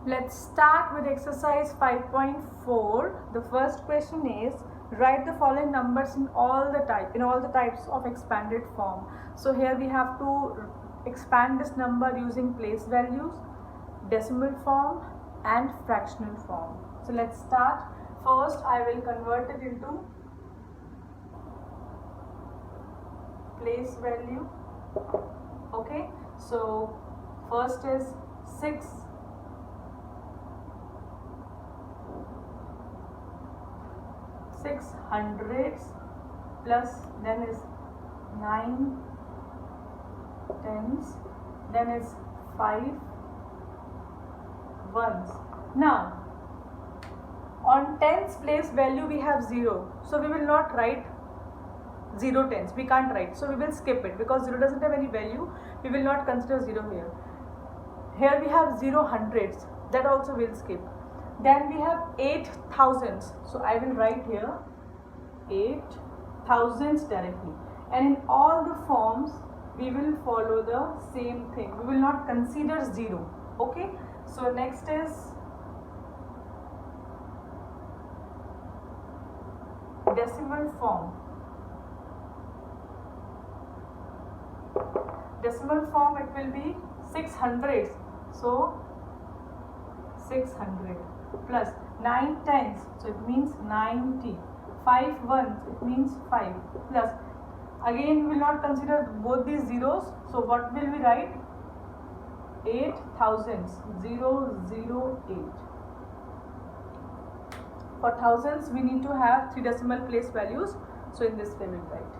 Let's start with exercise 5.4. The first question is write the following numbers in all the types of expanded form. So here we have to expand this number using place values, decimal form and fractional form. So let's start. First I will convert it into place value. Okay, so first is 6 hundreds, plus then is 9 tens, then is 5 ones. Now on tens place value we have 0, so we will not write 0 tens, we can't write, so we will skip it because 0 doesn't have any value. We will not consider 0 here. Here we have 0 hundreds, that also we'll skip. Then we have 8 thousands, so I will write here 8 thousands directly, and in all the forms we will follow the same thing, we will not consider 0. Okay, so next is decimal form. Decimal form, it will be 600s, so 600 plus 9 tens, so it means 90, 5 ones, it means 5, plus again we will not consider both these zeros, so what will we write? 8 thousands, 008. For thousands we need to have 3 decimal place values, so in this way we will write.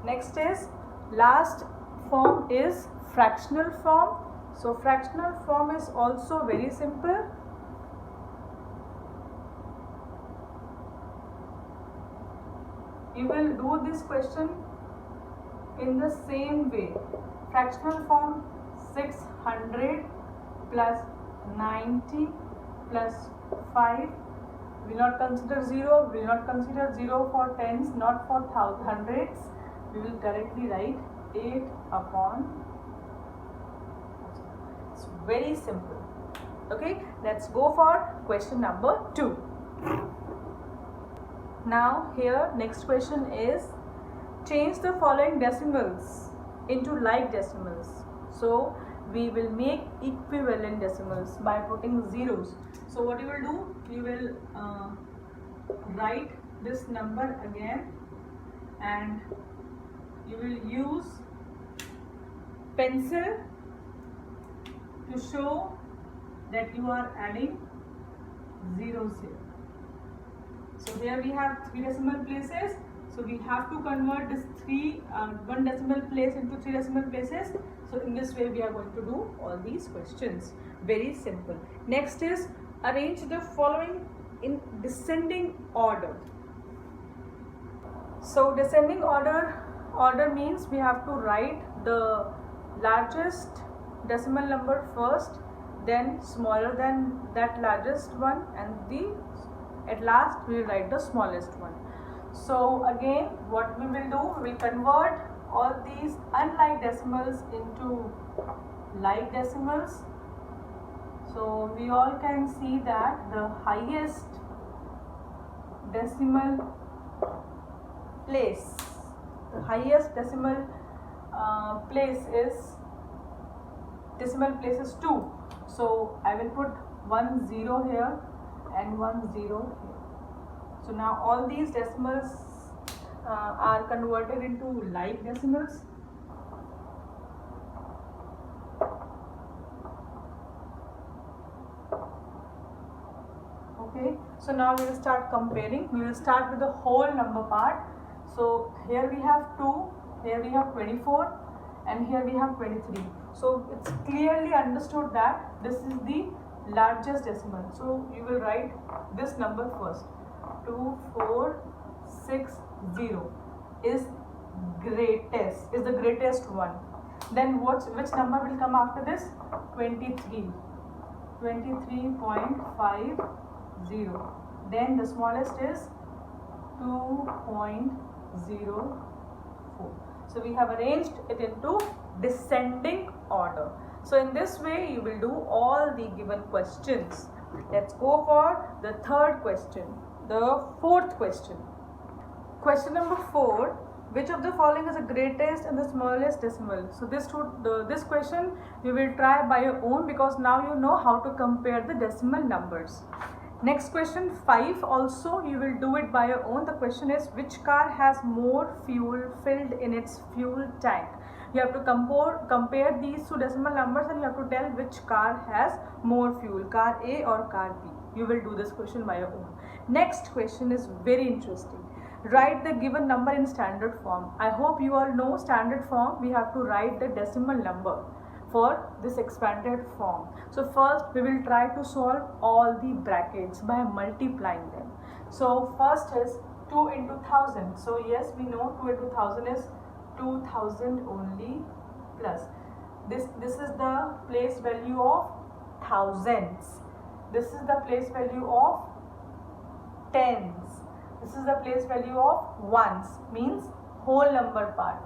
Next is last form is fractional form. So fractional form is also very simple. You will do this question in the same way. Fractional form 600 plus 90 plus 5. We will not consider 0. We will not consider 0 for tens, not for hundreds. We will directly write 8 upon. It's very simple. Okay, let's go for question number 2. Now here next question is change the following decimals into like decimals. So we will make equivalent decimals by putting zeros. So what you will do, you will write this number again and you will use pencil to show that you are adding zeros here. So here we have 3 decimal places, so we have to convert this 1 decimal place into 3 decimal places. So in this way we are going to do all these questions. Very simple. Next is arrange the following in descending order. So descending order means we have to write the largest decimal number first, then smaller than that largest one, and at last we will write the smallest one. So again what we will do, we will convert all these unlike decimals into like decimals. So we all can see that the highest decimal place, is 2. So I will put 1 0 here and 1 0 here. So now all these decimals are converted into like decimals. Okay, so now we will start comparing. We will start with the whole number part. So here we have 2, here we have 24, and here we have 23. So it's clearly understood that this is the largest decimal. So you will write this number first. 2460 is the greatest one. Then which number will come after this? 23. 23.50. Then the smallest is 2.04. So we have arranged it into descending order. So in this way you will do all the given questions. Let's go for the third question, the fourth question. Question number 4. Which of the following is the greatest and the smallest decimal? So this question you will try by your own, because now you know how to compare the decimal numbers. Next question 5, also you will do it by your own. The question is, which car has more fuel filled in its fuel tank? You have to compare these two decimal numbers and you have to tell which car has more fuel, car A or car B. You will do this question by your own. Next question is very interesting. Write the given number in standard form. I hope you all know standard form. We have to write the decimal number for this expanded form. So first we will try to solve all the brackets by multiplying them. So first is 2 into 1000. So yes, we know 2 into 1000 is 2000 only, plus this is the place value of thousands. This is the place value of tens. This is the place value of ones, means whole number part.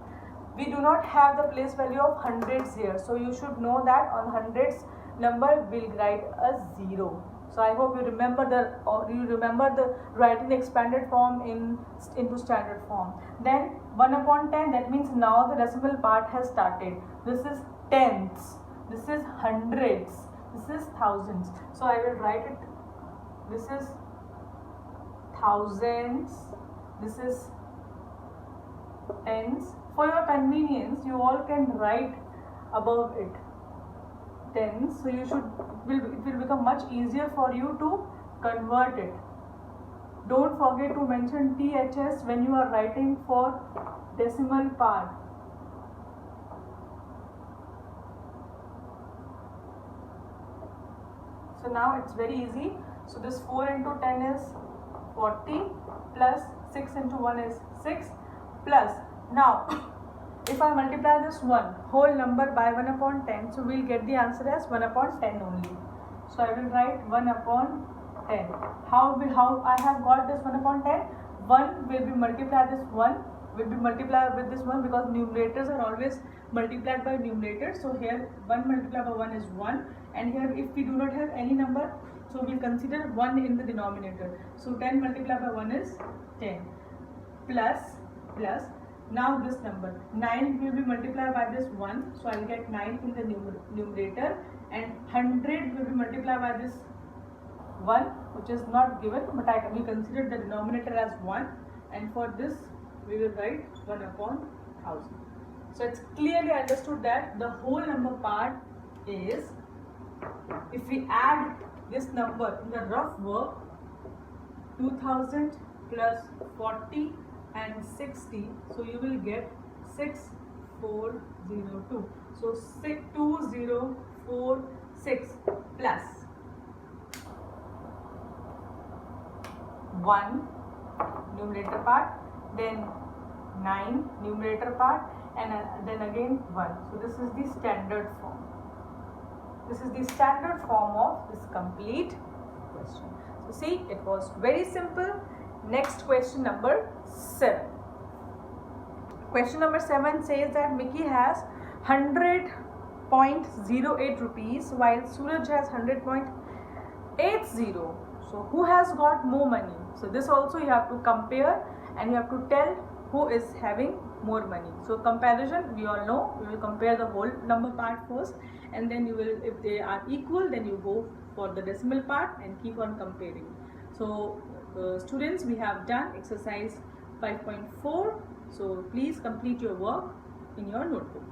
We do not have the place value of hundreds here, so you should know that on hundreds number we'll write a 0. So I hope you remember the writing the expanded form into standard form. Then 1 upon 10, that means now the decimal part has started. This is tenths, this is hundreds, this is thousands. So I will write it. This is thousands, this is tens. For your convenience, you all can write above it tens, so it will become much easier for you to convert it. Don't forget to mention THS when you are writing for decimal part. So now it's very easy. So this 4 into 10 is 40, plus 6 into 1 is 6, plus now if I multiply this one whole number by 1 upon 10, so we'll get the answer as 1 upon 10 only. So I will write 1 upon 10. How I have got this 1 upon 10? 1 will be multiplied, this 1 will be multiplied with this 1, because numerators are always multiplied by numerators. So here 1 multiplied by 1 is 1, and here if we do not have any number, so we'll consider 1 in the denominator. So 10 multiplied by 1 is 10, plus now this number 9 will be multiplied by this 1, so I will get 9 in the numerator, and 100 will be multiplied by this 1, which is not given, but I will consider the denominator as 1, and for this we will write 1 upon 1000. So it's clearly understood that the whole number part is, if we add this number in the rough work, 2000 plus 40 and 60, so you will get 6402. So 2046 plus 1 numerator part, then 9 numerator part, and then again 1. So this is the standard form. This is the standard form of this complete question. So see, it was very simple. Next, question number 7. Question number 7 says that Mickey has 100.08 rupees while Suraj has 100.80. So who has got more money? So this also you have to compare and you have to tell who is having more money. So comparison, we all know, we will compare the whole number part first, and then you will, if they are equal, then you go for the decimal part and keep on comparing. So students, we have done exercise 5.4. So please complete your work in your notebook.